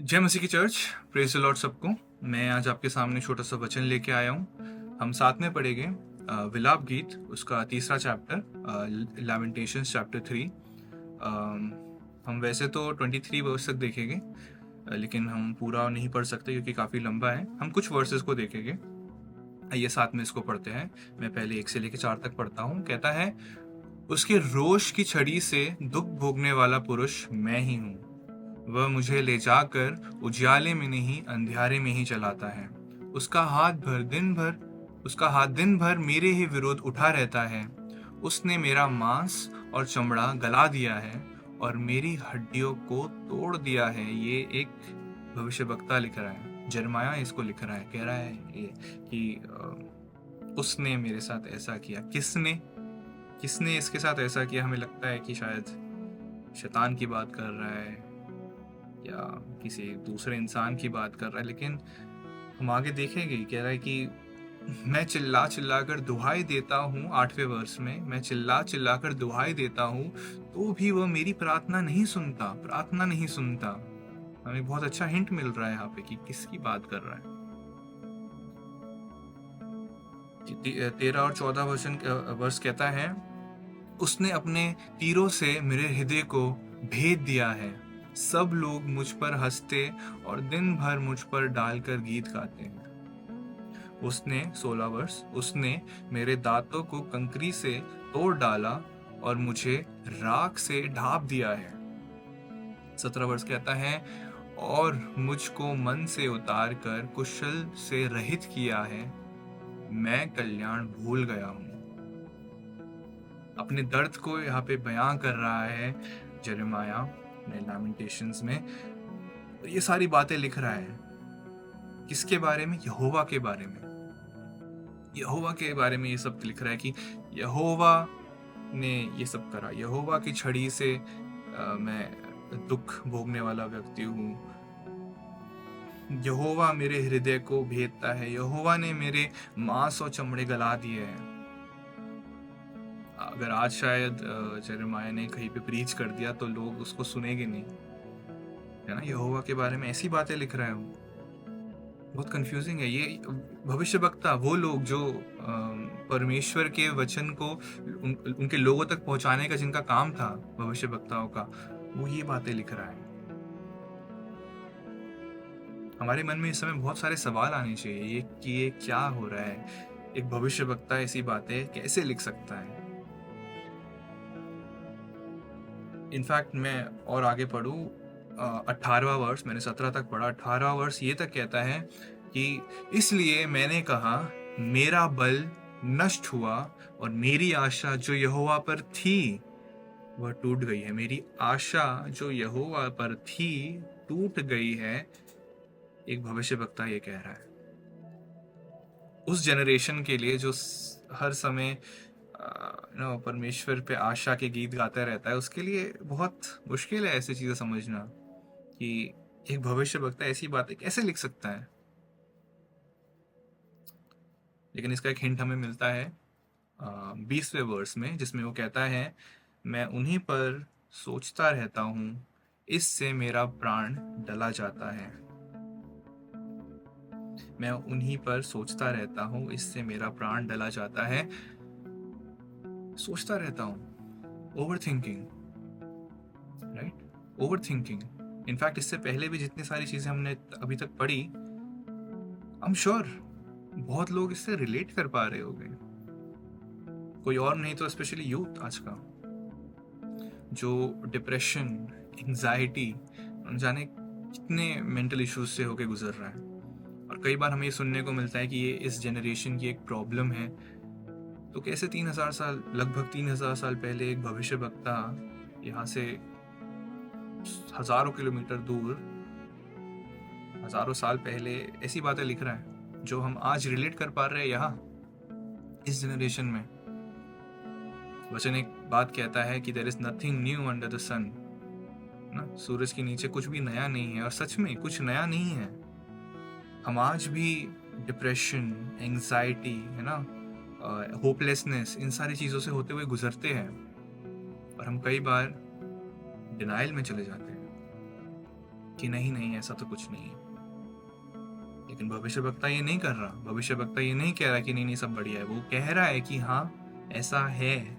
जय मसीह की church. Praise the Lord सबको। मैं आज आपके सामने छोटा सा वचन लेके आया हूँ। हम साथ में पढ़ेंगे विलाप गीत, उसका तीसरा चैप्टर, लैमेंटेशंस चैप्टर 3। हम वैसे तो 23 वर्स तक देखेंगे, लेकिन हम पूरा नहीं पढ़ सकते क्योंकि काफ़ी लंबा है। हम कुछ वर्सेस को देखेंगे। आइए साथ में इसको पढ़ते हैं। मैं पहले 1 से लेकर 4 तक पढ़ता हूँ। कहता है, उसके रोष की छड़ी से दुख भोगने वाला पुरुष मैं ही हूँ। वह मुझे ले जाकर उजियाले में नहीं अंधियारे में ही चलाता है। उसका हाथ दिन भर मेरे ही विरोध उठा रहता है। उसने मेरा मांस और चमड़ा गला दिया है और मेरी हड्डियों को तोड़ दिया है। ये एक भविष्यवक्ता लिख रहा है, यिर्मयाह इसको लिख रहा है। कह रहा है ये कि उसने मेरे साथ ऐसा किया। किसने इसके साथ ऐसा किया? हमें लगता है कि शायद शैतान की बात कर रहा है या किसी दूसरे इंसान की बात कर रहा है, लेकिन हम आगे देखेंगे। कह रहा है कि मैं चिल्ला चिल्ला कर दुहाई देता हूँ। 8वें वर्ष में, मैं चिल्ला चिल्ला कर दुहाई देता हूँ तो भी वह मेरी प्रार्थना नहीं सुनता। हमें बहुत अच्छा हिंट मिल रहा है यहाँ पे कि किसकी बात कर रहा है। 13 और 14 वर्ष कहता है, उसने अपने तीरों से मेरे हृदय को भेद दिया है। सब लोग मुझ पर हंसते और दिन भर मुझ पर डालकर गीत गाते हैं। उसने 16 वर्ष, उसने मेरे दांतों को कंकरी से तोड़ डाला और मुझे राख से ढाप दिया है। 17 वर्ष कहता है, और मुझको मन से उतार कर कुशल से रहित किया है। मैं कल्याण भूल गया हूँ। अपने दर्द को यहाँ पे बयां कर रहा है यिर्मयाह ने लैमेंटेशंस में। ये सारी बातें लिख रहा है किसके बारे में? यहोवा के बारे में। यहोवा के बारे में ये सब लिख रहा है कि यहोवा ने ये सब करा। यहोवा की छड़ी से मैं दुख भोगने वाला व्यक्ति हूँ। यहोवा मेरे हृदय को भेदता है। यहोवा ने मेरे मांस और चमड़े गला दिए हैं। अगर आज शायद यिर्मयाह ने कहीं पे प्रीच कर दिया तो लोग उसको सुनेंगे नहीं, है ना। यहोवा के बारे में ऐसी बातें लिख रहा है वो। बहुत कंफ्यूजिंग है ये। भविष्यवक्ता, वो लोग जो परमेश्वर के वचन को उनके लोगों तक पहुंचाने का जिनका काम था, भविष्यवक्ताओं का, वो ये बातें लिख रहा है। हमारे मन में इस समय बहुत सारे सवाल आने चाहिए कि ये क्या हो रहा है। एक भविष्यवक्ता ऐसी बातें कैसे लिख सकता है? इनफैक्ट मैं और आगे पढ़ूं, 18वां वर्ष, मैंने 17 तक पढ़ा। 18वां वर्ष ये तक कहता है कि इसलिए मैंने कहा, मेरा बल नष्ट हुआ और मेरी आशा जो यहोवा पर थी वह टूट गई है। मेरी आशा जो यहोवा पर थी टूट गई है। एक भविष्यवक्ता ये कह रहा है उस जनरेशन के लिए जो हर समय परमेश्वर पे आशा के गीत गाता रहता है। उसके लिए बहुत मुश्किल है ऐसी चीजें समझना कि एक भविष्यवक्ता ऐसी बातें कैसे लिख सकता है। लेकिन इसका एक हिंट हमें मिलता है 20वें वर्स में, जिसमें वो कहता है, मैं उन्हीं पर सोचता रहता हूँ, इससे मेरा प्राण डला जाता है। मैं उन्हीं पर सोचता रहता हूँ, इससे मेरा प्राण डला जाता है। सोचता रहता हूँ, over thinking, right? Over thinking. In fact इससे पहले भी जितनी सारी चीजें हमने अभी तक पढ़ी, आई एम श्योर बहुत लोग इससे रिलेट कर पा रहे होंगे। कोई और नहीं तो स्पेशली यूथ आज का, जो डिप्रेशन, एंजाइटी, जाने कितने मेंटल इश्यूज से होके गुजर रहा है। और कई बार हमें ये सुनने को मिलता है कि ये इस जनरेशन की एक प्रॉब्लम है। तो कैसे 3000 साल, लगभग 3000 साल पहले एक भविष्यवक्ता यहाँ से हजारों किलोमीटर दूर, हजारों साल पहले ऐसी बातें लिख रहा है जो हम आज रिलेट कर पा रहे हैं यहाँ इस जनरेशन में। वचन एक बात कहता है कि there is nothing new under the sun, ना, सूरज के नीचे कुछ भी नया नहीं है। और सच में कुछ नया नहीं है। हम आज भी डिप्रेशन, एंजाइटी, है ना, होपलेसनेस, इन सारी चीज़ों से होते हुए गुजरते हैं। और हम कई बार डिनाइल में चले जाते हैं। कि नहीं नहीं ऐसा तो कुछ नहीं है। लेकिन भविष्यवक्ता ये नहीं कर रहा, भविष्यवक्ता ये नहीं कह रहा कि नहीं नहीं सब बढ़िया है। वो कह रहा है कि हाँ ऐसा है,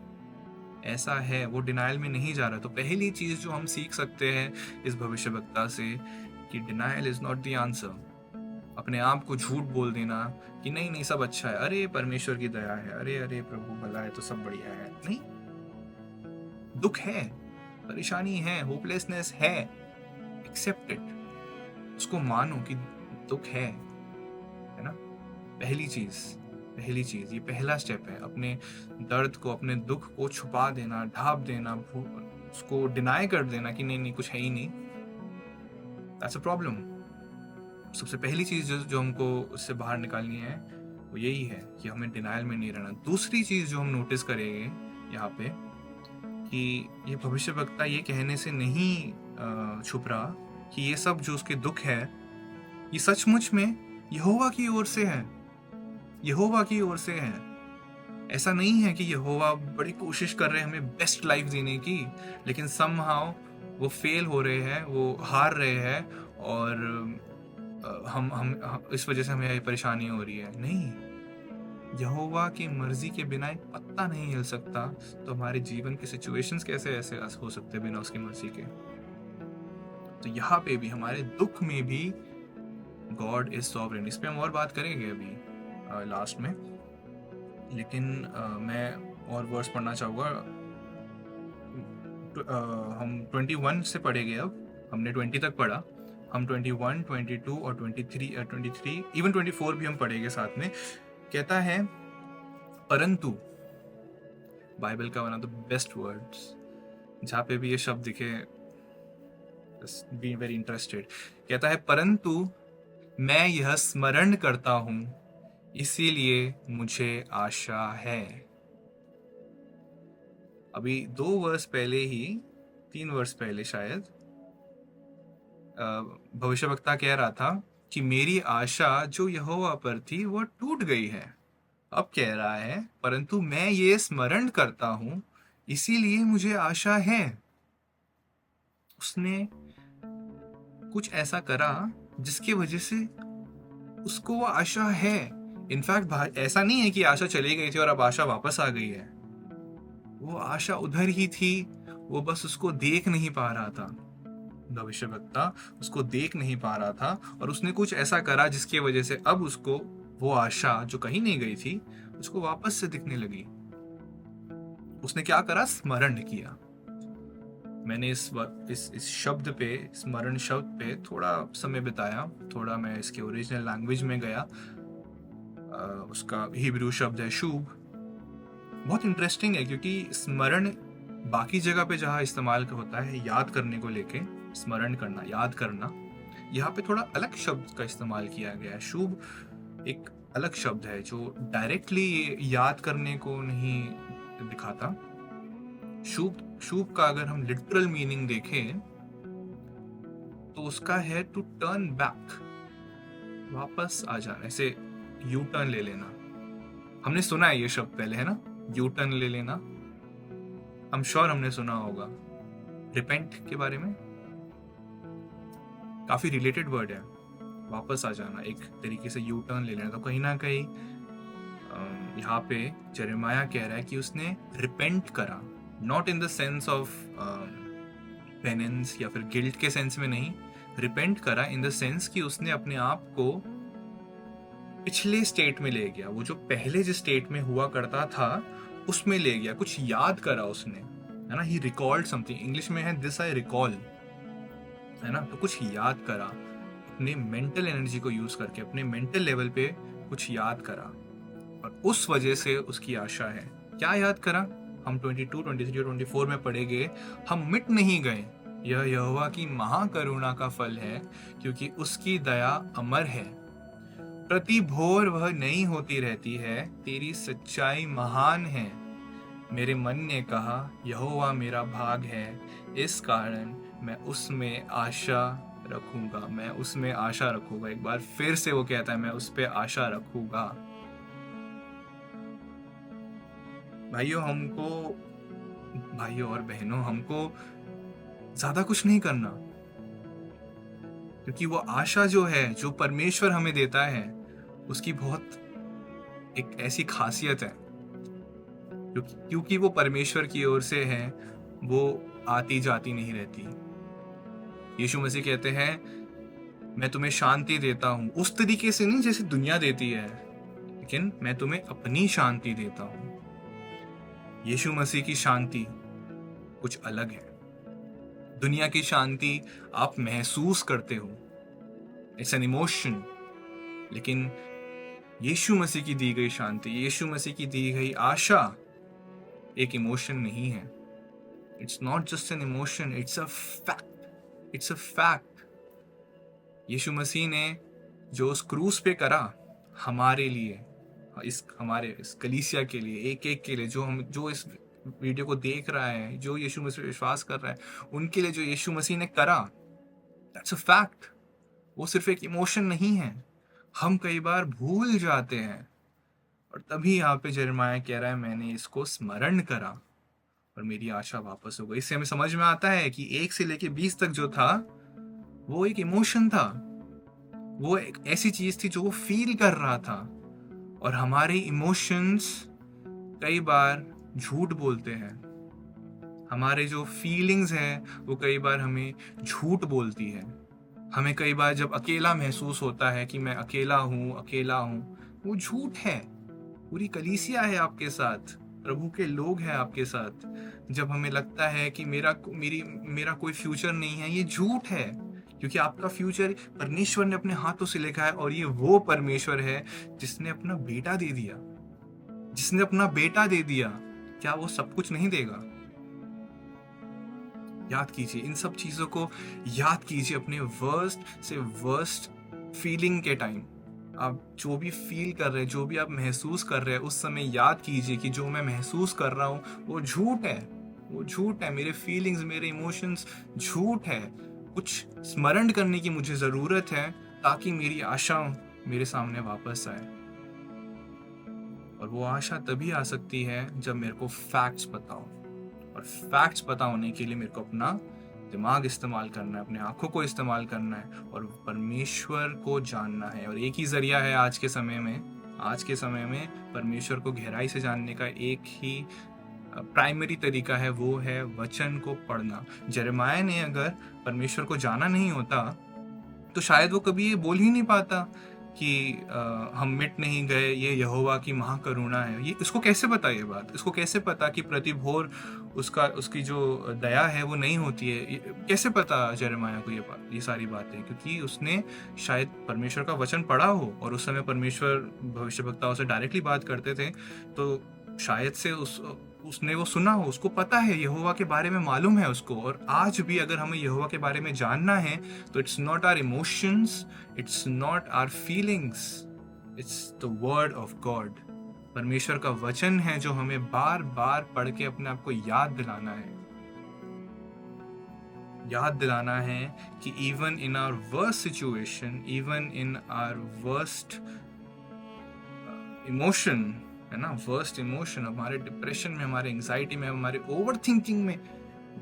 ऐसा है। वो डिनाइल में नहीं जा रहा। तो पहली चीज जो हम सीख सकते हैं इस भविष्यवक्ता से कि denial is not the answer. अपने आप को झूठ बोल देना कि नहीं नहीं सब अच्छा है, अरे परमेश्वर की दया है, अरे अरे प्रभु भला है तो सब बढ़िया है, नहीं। दुख है, परेशानी है, होपलेसनेस है, एक्सेप्ट इट, उसको मानो कि दुख है ना। पहली चीज ये पहला स्टेप है। अपने दर्द को, अपने दुख को छुपा देना, ढाप देना, उसको डिनाई कर देना कि नहीं नहीं कुछ है ही नहीं, दैट्स अ प्रॉब्लम। सबसे पहली चीज जो हमको उससे बाहर निकालनी है वो यही है कि हमें डिनाइल में नहीं रहना। दूसरी चीज जो हम नोटिस करेंगे यहाँ पे कि ये भविष्यवक्ता ये कहने से नहीं छुप रहा कि ये सब जो उसके दुख है ये सचमुच में यहोवा की ओर से है, यहोवा की ओर से है। ऐसा नहीं है कि यहोवा बड़ी कोशिश कर रहे हैं हमें बेस्ट लाइफ जीने की, लेकिन समहाउ वो फेल हो रहे हैं, वो हार रहे हैं और हम इस वजह से हमें परेशानी हो रही है। नहीं, यहोवा की मर्जी के बिना एक पत्ता नहीं हिल सकता। तो हमारे जीवन के सिचुएशंस कैसे ऐसे हो सकते बिना उसकी मर्जी के। तो यहाँ पे भी हमारे दुख में भी गॉड इज सॉवरेन। इस पे हम और बात करेंगे अभी लास्ट में, लेकिन मैं और वर्स पढ़ना चाहूँगा। हम 21 से पढ़ेंगे। अब हमने 20 तक पढ़ा, हम 21, 22 और 23 इवन 24 भी हम पढ़ेंगे साथ में। कहता है परंतु, बाइबल का one of the best words, जहाँ पे भी ये शब्द दिखे बी वेरी इंटरेस्टेड। कहता है परंतु मैं यह स्मरण करता हूं, इसीलिए मुझे आशा है। अभी 2 वर्ष पहले ही, 3 वर्ष पहले शायद, भविष्यवक्ता कह रहा था कि मेरी आशा जो यहोवा पर थी वो टूट गई है। अब कह रहा है परंतु मैं ये स्मरण करता हूं, इसीलिए मुझे आशा है। उसने कुछ ऐसा करा जिसकी वजह से उसको वो आशा है। इनफैक्ट ऐसा नहीं है कि आशा चली गई थी और अब आशा वापस आ गई है। वो आशा उधर ही थी, वो बस उसको देख नहीं पा रहा था। भविष्यवक्ता उसको देख नहीं पा रहा था और उसने कुछ ऐसा करा जिसकी वजह से अब उसको वो आशा जो कहीं नहीं गई थी उसको वापस से दिखने लगी। उसने क्या करा? स्मरण किया। मैंने इस शब्द पे, स्मरण शब्द पे थोड़ा समय बिताया, थोड़ा मैं इसके ओरिजिनल लैंग्वेज में गया। उसका हिब्रू शब्द है शुभ। बहुत इंटरेस्टिंग है क्योंकि स्मरण बाकी जगह पे जहाँ इस्तेमाल होता है याद करने को लेके, स्मरण करना, याद करना, यहाँ पे थोड़ा अलग शब्द का इस्तेमाल किया गया है। शुभ एक अलग शब्द है जो डायरेक्टली याद करने को नहीं दिखाता। शुभ का अगर हम लिटरल मीनिंग देखें तो उसका है टू टर्न बैक, वापस आ जाना, ऐसे यू टर्न ले लेना। हमने सुना है ये शब्द पहले, है ना, यू टर्न ले लेना। हम श्योर हमने सुना होगा रिपेंट के बारे में, काफी रिलेटेड वर्ड है। वापस आ जाना, एक तरीके से यू टर्न ले लेना। तो कहीं ना कहीं यहाँ पे जेरेमाया कह रहा है कि उसने रिपेंट करा, not in the sense of penance या फिर गिल्ट के सेंस में नहीं। रिपेंट करा इन द सेंस कि उसने अपने आप को पिछले स्टेट में ले गया, वो जो पहले जिस स्टेट में हुआ करता था उसमें ले गया, कुछ याद करा उसने, है ना। ही रिकॉल्ड समथिंग, इंग्लिश में है दिस आई रिकॉल, है ना। तो कुछ याद करा, अपने मेंटल एनर्जी को यूज करके अपने मेंटल लेवल पे कुछ याद करा और उस वजह से उसकी आशा है। क्या याद करा? हम 22, 23 और 24 में पढ़ेंगे, हम मिट नहीं गए, यह यहोवा की महाकरुणा का फल है, क्योंकि उसकी दया अमर है, प्रति भोर वह नई होती रहती है, तेरी सच्चाई महान है। मेरे मन ने कहा यहोवा मेरा भाग है, इस कारण मैं उसमें आशा रखूंगा, मैं उसमें आशा रखूंगा। एक बार फिर से वो कहता है मैं उस पे आशा रखूंगा। भाइयों और बहनों, हमको ज्यादा कुछ नहीं करना, क्योंकि वो आशा जो है, जो परमेश्वर हमें देता है, उसकी बहुत एक ऐसी खासियत है, क्योंकि वो परमेश्वर की ओर से है, वो आती जाती नहीं रहती। यीशु मसीह कहते हैं, मैं तुम्हें शांति देता हूं, उस तरीके से नहीं जैसे दुनिया देती है, लेकिन मैं तुम्हें अपनी शांति देता हूं। यीशु मसीह की शांति कुछ अलग है। दुनिया की शांति आप महसूस करते हो, इट्स एन इमोशन, लेकिन यीशु मसीह की दी गई शांति, यीशु मसीह की दी गई आशा एक इमोशन नहीं है। It's not just an emotion, it's a fact, it's a fact. Yeshu Masih ने जो उस क्रूस पे करा हमारे लिए, हमारे इस कलीसिया के लिए, एक एक के लिए, जो इस वीडियो को देख रहा है, जो यीशु मसीह पे विश्वास कर रहा है, उनके लिए जो यीशु मसीह ने करा, दैट्स अ फैक्ट। वो सिर्फ एक इमोशन नहीं है। हम कई बार भूल जाते हैं, और तभी यहाँ पे यिर्मयाह कह रहा है, मैंने इसको स्मरण करा और मेरी आशा वापस हो गई। इससे हमें समझ में आता है कि 1 से लेके 20 तक जो था, वो एक इमोशन था, वो एक ऐसी चीज थी जो वो फील कर रहा था। और हमारे इमोशंस कई बार झूठ बोलते हैं, हमारे जो फीलिंग्स हैं वो कई बार हमें झूठ बोलती है। हमें कई बार जब अकेला महसूस होता है कि मैं अकेला हूँ, वो झूठ है। पूरी कलीसिया है आपके साथ, प्रभु के लोग हैं आपके साथ। जब हमें लगता है कि मेरा कोई फ्यूचर नहीं है, ये झूठ है, क्योंकि आपका फ्यूचर परमेश्वर ने अपने हाथों से लिखा है। और ये वो परमेश्वर है जिसने अपना बेटा दे दिया, जिसने अपना बेटा दे दिया। क्या वो सब कुछ नहीं देगा? याद कीजिए, इन सब चीजों को याद कीजिए अपने वर्स्ट से वर्स्ट फीलिंग के टाइम। आप जो भी फील कर रहे हैं, जो भी आप महसूस कर रहे हैं, उस समय याद कीजिए कि जो मैं महसूस कर रहा हूँ वो झूठ है, वो झूठ है। मेरे फीलिंग्स, मेरे इमोशंस झूठ है। कुछ स्मरण करने की मुझे जरूरत है ताकि मेरी आशा मेरे सामने वापस आए। और वो आशा तभी आ सकती है जब मेरे को फैक्ट्स पता हो। और फैक्ट्स पता होने के लिए मेरे को अपना दिमाग इस्तेमाल करना है, अपने आंखों को इस्तेमाल करना है और परमेश्वर को जानना है। और एक ही जरिया है आज के समय में परमेश्वर को गहराई से जानने का, एक ही प्राइमरी तरीका है, वो है वचन को पढ़ना। यिर्मयाह ने अगर परमेश्वर को जाना नहीं होता तो शायद वो कभी ये बोल ही नहीं पाता कि हम मिट नहीं गए, ये यहोवा की महाकरुणा है। ये इसको कैसे पता, ये बात इसको कैसे पता कि प्रतिभोर उसकी जो दया है वो नहीं होती है? कैसे पता यिर्मयाह को ये सारी बातें? क्योंकि उसने शायद परमेश्वर का वचन पढ़ा हो, और उस समय परमेश्वर भविष्यवक्ताओं से डायरेक्टली बात करते थे, तो शायद से उसने वो सुना हो, उसको पता है, यहोवा के बारे में मालूम है उसको। और आज भी अगर हमें यहोवा के बारे में जानना है तो it's not our emotions, it's not our feelings, it's the word of God. परमेश्वर का वचन है जो हमें बार बार पढ़ के अपने आप को याद दिलाना है कि even in our worst situation, even in our worst emotion, है ना, वर्स्ट इमोशन, हमारे डिप्रेशन में, हमारे एंजाइटी में, हमारे ओवर थिंकिंग में,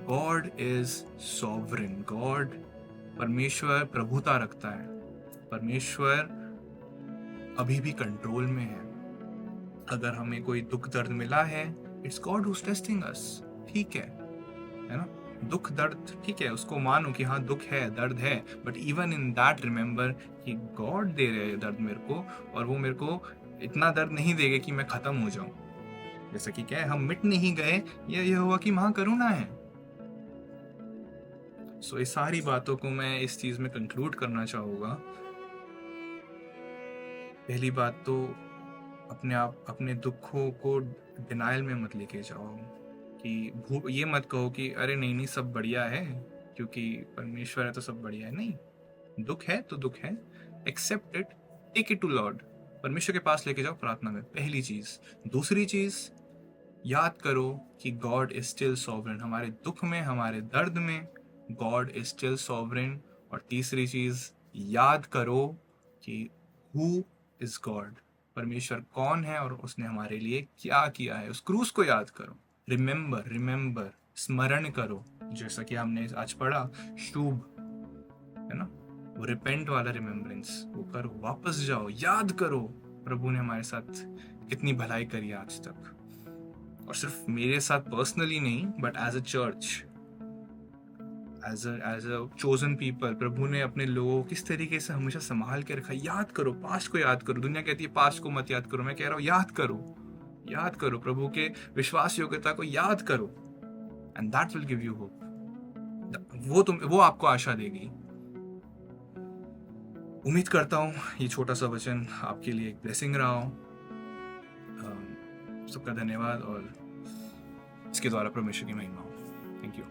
गॉड इज सॉवरेन। गॉड, परमेश्वर प्रभुता रखता है, परमेश्वर अभी भी कंट्रोल में है। अगर हमें कोई दुख दर्द मिला है, इट्स गॉड हूज टेस्टिंग अस। ठीक है ना, दुख दर्द ठीक है, उसको मानो कि हाँ दुख है, दर्द है, but even in that remember कि गॉड दे रहे हैं दर्द मेरे को, और वो मेरे को इतना दर्द नहीं देगा कि मैं खत्म हो जाऊं। जैसा कि क्या है, हम मिट नहीं गए, ये यहोवा की महाकरुणा है। सो इस सारी बातों को मैं इस चीज में कंक्लूड करना चाहूंगा। पहली बात तो अपने दुखों को डिनाइल में मत लेके जाओ, कि ये मत कहो कि अरे नहीं सब बढ़िया है, क्योंकि परमेश्वर है तो सब बढ़िया है। नहीं, दुख है तो दुख है, accept it, take it to Lord, परमेश्वर के पास लेके जाओ प्रार्थना में, पहली चीज। दूसरी चीज, याद करो कि गॉड इज स्टिल सॉवरेन। हमारे दुख में, हमारे दर्द में गॉड इज स्टिल सॉवरेन। और तीसरी चीज, याद करो कि हु इज गॉड, परमेश्वर कौन है और उसने हमारे लिए क्या किया है। उस क्रूस को याद करो, रिमेंबर, स्मरण करो, जैसा कि हमने आज पढ़ा, शुभ, है ना, वो रिपेंट वाला रिमेम्बरेंस वो करो, वापस जाओ, याद करो प्रभु ने हमारे साथ कितनी भलाई करी है आज तक, और सिर्फ मेरे साथ पर्सनली नहीं but as a church, as a chosen people, प्रभु ने अपने लोगों को किस तरीके से हमेशा संभाल के रखा। याद करो, पास्ट को याद करो। दुनिया कहती है पास्ट को मत याद करो, मैं कह रहा हूँ याद करो, याद करो, प्रभु के विश्वास योग्यता को याद करो, and that will give you hope. वो आपको आशा देगी। उम्मीद करता हूँ ये छोटा सा वचन आपके लिए एक ब्लेसिंग रहा हो। सबका धन्यवाद और इसके द्वारा परमेश्वर की महिमा हो। Thank you.